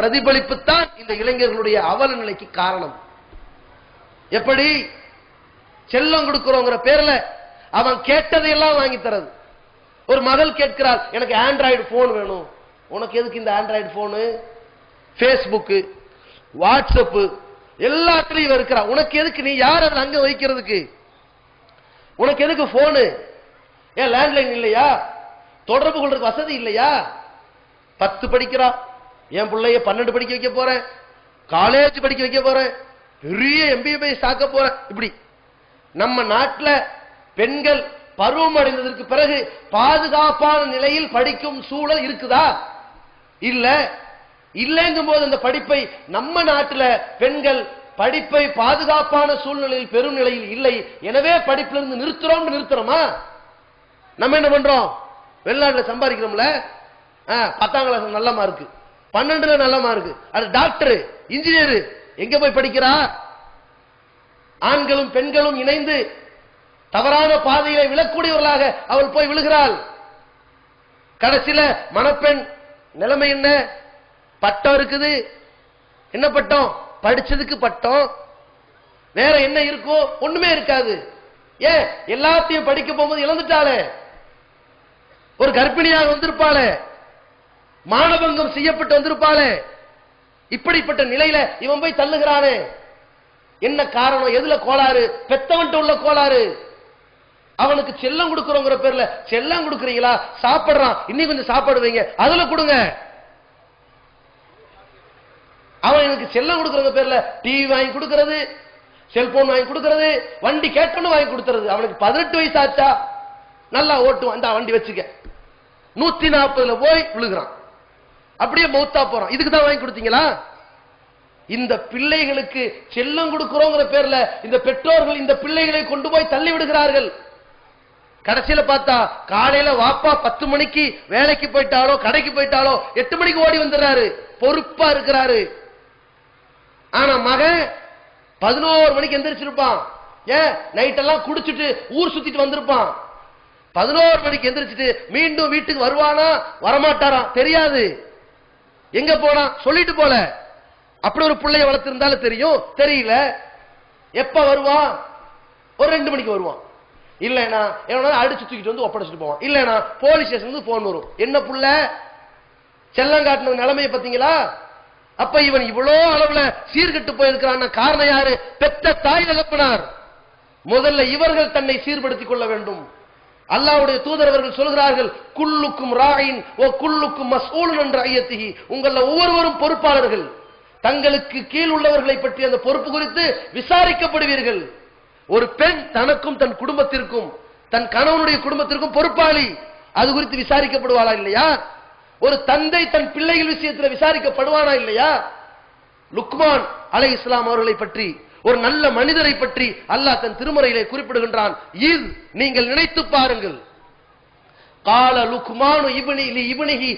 பிரதிபலிப்பு தான் இந்த இளைஞர்களுடைய அவல நிலைக்கு காரணம். எப்படி செல்லம் கொடுக்கிறோங்கிற பேர்ல அவன் கேட்டதையெல்லாம் வாங்கி தரது. ஒரு மகள் கேட்கிறாள், எனக்கு ஆண்ட்ராய்டு போன் வேணும். உனக்கு எதுக்கு இந்த ஆண்ட்ராய்டு போனு? பேஸ்புக், வாட்ஸ்அப் எல்லாத்துலயும் இருக்கிறா. உனக்கு எதுக்கு? நீ யார் அதில் அங்க வைக்கிறதுக்கு? உனக்கு எதுக்கு போனு? ஏன் லேண்ட்லைன் இல்லையா? தொடர்பு கொள்றதுக்கு வசதி இல்லையா? 10 படிக்கிறா, என் பிள்ளைய 12 படிக்க வைக்க போறேன், காலேஜ் படிக்க வைக்க போறேன், பெரிய MBBS ஆக்க போறேன். இப்படி நம்ம நாட்டில் பெண்கள் பருவம் அடைந்ததற்கு பிறகு பாதுகாப்பான நிலையில் படிக்கும் சூழல் இருக்குதா? இல்ல. இல்லைங்கும் போது அந்த படிப்பை நம்ம நாட்டில் பெண்கள் படிப்பை பாதுகாப்பான சூழ்நிலையில் பெரும் நிலையில் இல்லை. எனவே படிப்பிலிருந்து நிறுத்துறோமா? நம்ம என்ன பண்றோம்? வெளிநாட்டில் சம்பாதிக்கிறோம்ல, 10ஆம் கிளாஸ் நல்ல மார்க்கு, 12ல நல்ல மார்க்கு, அது டாக்டர் இன்ஜினியர் எங்க போய் படிக்கிறா? ஆண்களும் பெண்களும் இணைந்து தவறான பாதையில விழக்கூடியவர்களாக அவள் போய் விழுகிறாள். கடைசியில மணப்பெண் நிலைமை என்ன? பட்டம் இருக்குது. என்ன பட்டம்? படிச்சதுக்கு பட்டம். வேற என்ன இருக்கும்? ஒண்ணுமே இருக்காது. ஏன்? எல்லாத்தையும் படிக்க போகும்போது இழந்துட்டாளே. ஒரு கர்ப்பிணியாக வந்திருப்பாளே, மானபங்கம் செய்யப்பட்டு வந்திருப்பாளே. இப்படிப்பட்ட நிலையில இவன் போய் தள்ளுகிறானே. என்ன காரணம்? எதுல கோளாறு? பெத்தவன்ட்ட உள்ள கோளாறு. அவனுக்கு செல்லம் கொடுக்கிறோங்கிற பேர்ல செல்லம் கொடுக்கறீங்களா? சாப்பிடுறான், இன்னும் கொஞ்சம் சாப்பாடு வைங்க, அதுல கொடுங்க. அவன் எனக்கு செல்லம் கொடுக்கறத பேர்ல டிவி வாங்கி கொடுக்கிறது, செல்போன் வாங்கி கொடுக்கிறது, வண்டி கேட்டோன்னு வாங்கி கொடுத்துறது. அவனுக்கு 18 வயசு ஆச்சா? நல்லா ஓட்டுவான், இந்த வண்டி வச்சுக்க. 140ல போய் விழுகிறான், அப்படியே மௌத்தா போறான். இதுக்கு தான் வாங்கி கொடுத்தீங்களா? இந்த பிள்ளைகளுக்கு செல்லம் கொடுக்கிறோங்கிற பேர்ல இந்த பெற்றோர்கள் இந்த பிள்ளைகளை கொண்டு போய் தள்ளி விடுகிறார்கள். கடைசியில பார்த்தா காலையில வாப்பா 10 மணிக்கு வேலைக்கு போயிட்டாலோ கடைக்கு போயிட்டாலோ 8 மணிக்கு ஓடி வந்துடுறாரு, பொறுப்பா இருக்கிறாரு. ஆனா மகன் 11 மணிக்கு எந்திரிச்சிருப்பான். ஏன்? நைட்டெல்லாம் குடிச்சிட்டு ஊர் சுத்திட்டு வந்திருப்பான். 11 மணிக்கு எந்திரிச்சிட்டு மீண்டும் வீட்டுக்கு வருவானா வரமாட்டாரா தெரியாது. எங்க போனா சொல்லிட்டு போல. அப்படி ஒரு பிள்ளைய வளர்த்திருந்தாலும் தெரியும், தெரியல. எப்ப வருவான்? ஒரு 2 மணிக்கு வருவான். இல்லைனா என்ன அடிச்சு தூக்கிட்டு வந்து ஒப்படைச்சிட்டு போவான். இல்லைனா போலீஸ் ஸ்டேஷன் போன் வரும். என்ன புள்ள செல்லம் காட்டின நிலைமையை பார்த்தீங்களா? அப்ப இவன் இவ்வளோ அளவுல சீர்கெட்டு போயிருக்கிறான். காரணம் யாரு? பெத்த தாய் தகப்பனார். முதல்ல இவர்கள் தன்னை சீர்படுத்திக் கொள்ள வேண்டும். அல்லாஹ்வுடைய தூதர் அவர்கள் சொல்கிறார்கள், குல்லுக்கும் ராயின் ஓ குல்லுக்கும் மஸ்ஊலுன் அன் ரஅய்யத்திஹி. உங்கள ஒவ்வொருவரும் பொறுப்பாளர்கள். தங்களுக்கு கீழ் உள்ளவர்களை பற்றி அந்த பொறுப்பு குறித்து விசாரிக்கப்படுவீர்கள். ஒரு பெண் தனக்கும் தன் குடும்பத்திற்கும் தன் கணவனுடைய குடும்பத்திற்கும் பொறுப்பாளி. அது குறித்து விசாரிக்கப்படுவாளா இல்லையா? ஒரு தந்தை தன் பிள்ளைகள் விஷயத்தில் விசாரிக்கப்படுவானா இல்லையா? லுக்மான் அலைஹிஸ்ஸலாம் அவர்களை பற்றி, ஒரு நல்ல மனிதரை பற்றி அல்லாஹ் தன் திருமறையிலே குறிப்பிடுகின்றான். நீங்கள் நினைத்து பாருங்கள். கால லுக்மானு இப்னி லி இப்னிஹி